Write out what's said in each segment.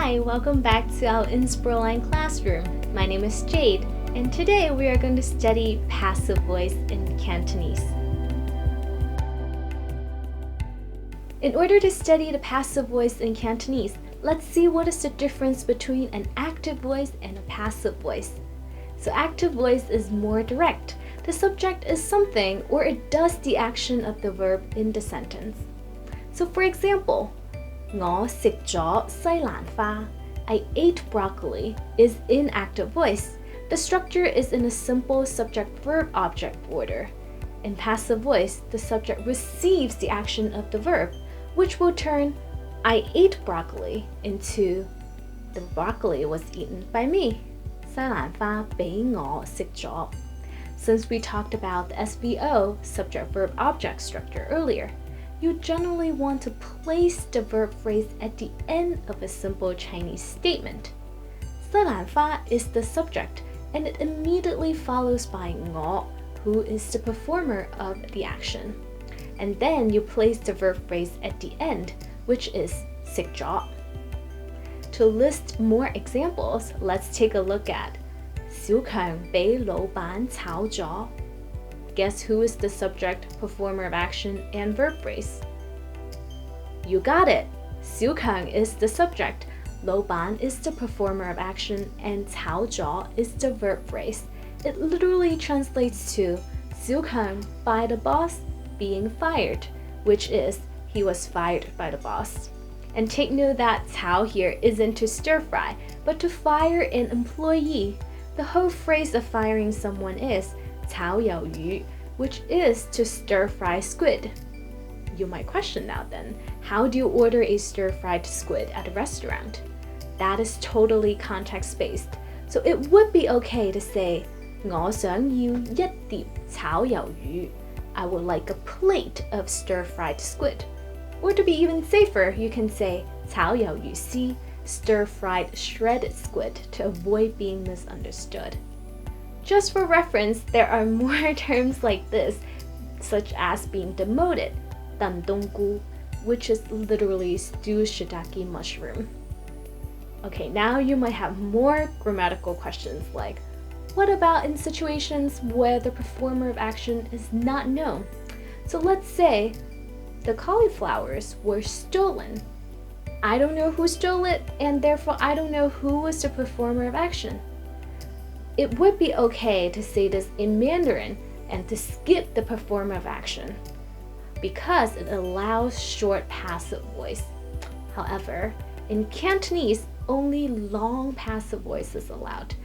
Hi, welcome back to our Inspiraline classroom. My name is Jade, and today we are going to study passive voice in Cantonese. In order to study the passive voice in Cantonese, let's see what is the difference between an active voice and a passive voice. So active voice is more direct. The subject is something or it does the action of the verb in the sentence. So for example, 我食咗西蘭花 I ate broccoli is in active voice. The structure is in a simple subject-verb-object order. In passive voice, the subject receives the action of the verb, which will turn I ate broccoli into the broccoli was eaten by me. 西蘭花俾我食咗. Since we talked about the SVO, subject-verb-object structure earlier, you generally want to place the verb phrase at the end of a simple Chinese statement. 西蘭花 is the subject, and it immediately follows by 我, who is the performer of the action. And then you place the verb phrase at the end, which is 食咗. To list more examples, let's take a look at 小強俾老闆炒咗. Guess who is the subject, performer of action, and verb phrase? You got it! 小強 is the subject, 老闆 is the performer of action, and 炒咗 is the verb phrase. It literally translates to 小強 by the boss being fired, which is he was fired by the boss. And take note that 炒 here isn't to stir fry, but to fire an employee. The whole phrase of firing someone is 炒魷魚, which is to stir-fry squid. You might question now then, how do you order a stir-fried squid at a restaurant? That is totally context-based, so it would be okay to say 我想要一碟炒魷魚. I would like a plate of stir-fried squid. Or to be even safer, you can say 炒魷魚絲, stir-fried shredded squid, to avoid being misunderstood. Just for reference, there are more terms like this, such as being demoted, 燉冬菇, which is literally stewed shiitake mushroom. Okay, now you might have more grammatical questions like, what about in situations where the performer of action is not known? So let's say the cauliflowers were stolen. I don't know who stole it, and therefore I don't know who was the performer of action. It would be okay to say this in Mandarin and to skip the performer of action because it allows short passive voice. However, in Cantonese, only long passive voice is allowed.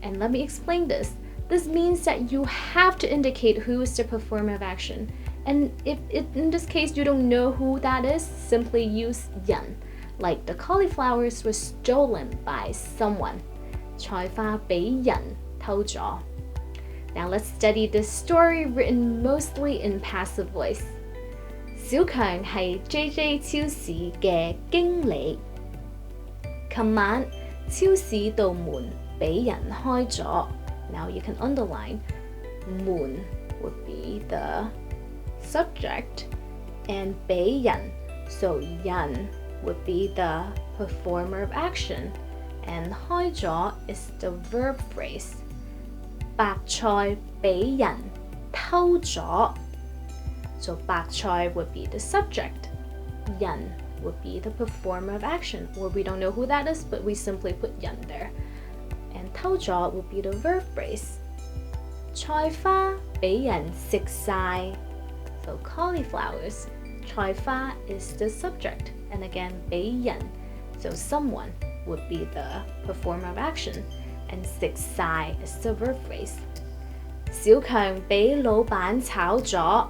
And let me explain this. This means that you have to indicate who is the performer of action. And if in this case you don't know who that is, simply use 人. Like the cauliflowers were stolen by someone. 菜花俾人偷咗. Now let's study this story written mostly in passive voice. 小強係 JJ 超市嘅經理。琴晚超市道門俾人開咗. Now you can underline 門 would be the subject and 俾人, so 人 would be the performer of action, and 開咗 is the verb phrase. 白菜俾人偷咗. So 白菜 would be the subject. 人 would be the performer of action, or we don't know who that is, but we simply put 人 there. And 偷咗 would be the verb phrase. 菜花俾人食晒. So cauliflowers. 菜花 is the subject, and again 俾人, so someone would be the performer of action, and 食晒 is the verb phrase. 小強俾老闆炒咗.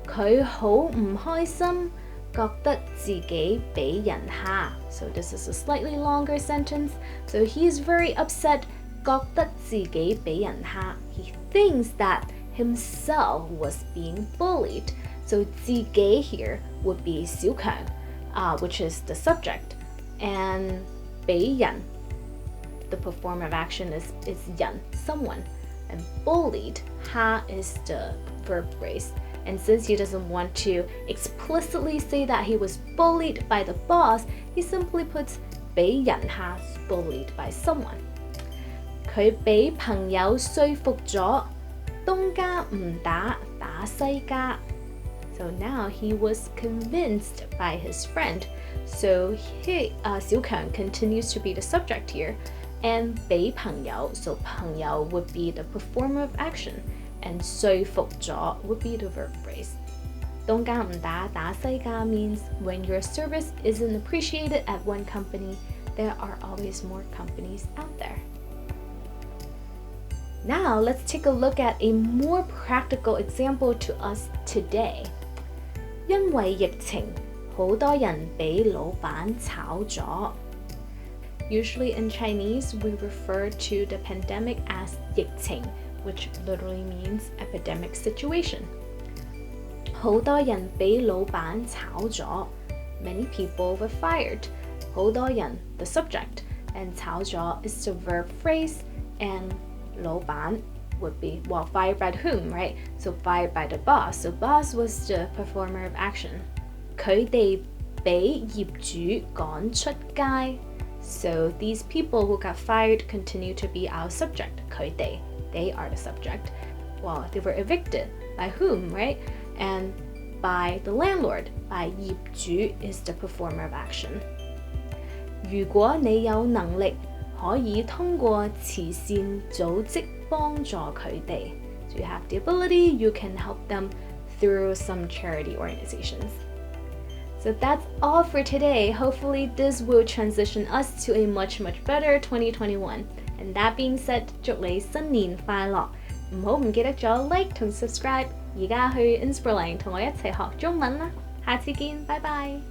佢好唔開心，覺得自己俾人蝦. So this is a slightly longer sentence. So he is very upset, 覺得自己俾人蝦. He thinks that himself was being bullied. So 自己 here would be 小強, which is the subject. And 俾人, the performer of action is 人, someone. And bullied, 蝦 is the verb phrase. And since he doesn't want to explicitly say that he was bullied by the boss, he simply puts 俾人下 bullied by someone. 佢俾朋友說服咗東家唔打西家. So now he was convinced by his friend. So Xiu Kang continues to be the subject here. And 俾朋友, so 朋友 would be the performer of action. And 說服咗 would be the verb phrase. 東家唔打西家 means when your service isn't appreciated at one company, there are always more companies out there. Now let's take a look at a more practical example to us today. 因為疫情，好多人俾老闆炒咗. Usually in Chinese, we refer to the pandemic as 疫情, which literally means epidemic situation. 好多人俾老闆炒咗. Many people were fired. 好多人, the subject, and 炒咗 is the verb phrase, and 老闆 would be, well, fired by whom, right? So fired by the boss. So boss was the performer of action. 佢哋俾業主趕出街. So these people who got fired continue to be our subject. 佢哋, they are the subject. Well, they were evicted. By whom, right? And by the landlord. By 業主 is the performer of action. 如果你有能力，可以通過慈善組織幫助佢哋. So you have the ability, you can help them through some charity organizations. So that's all for today. Hopefully this will transition us to a much better 2021. And that being said, 祝你新年快樂. 唔好唔記得咗 like 同 subscribe. 而家去 Inspirling 同我一齊學中文啦。下次見，拜拜。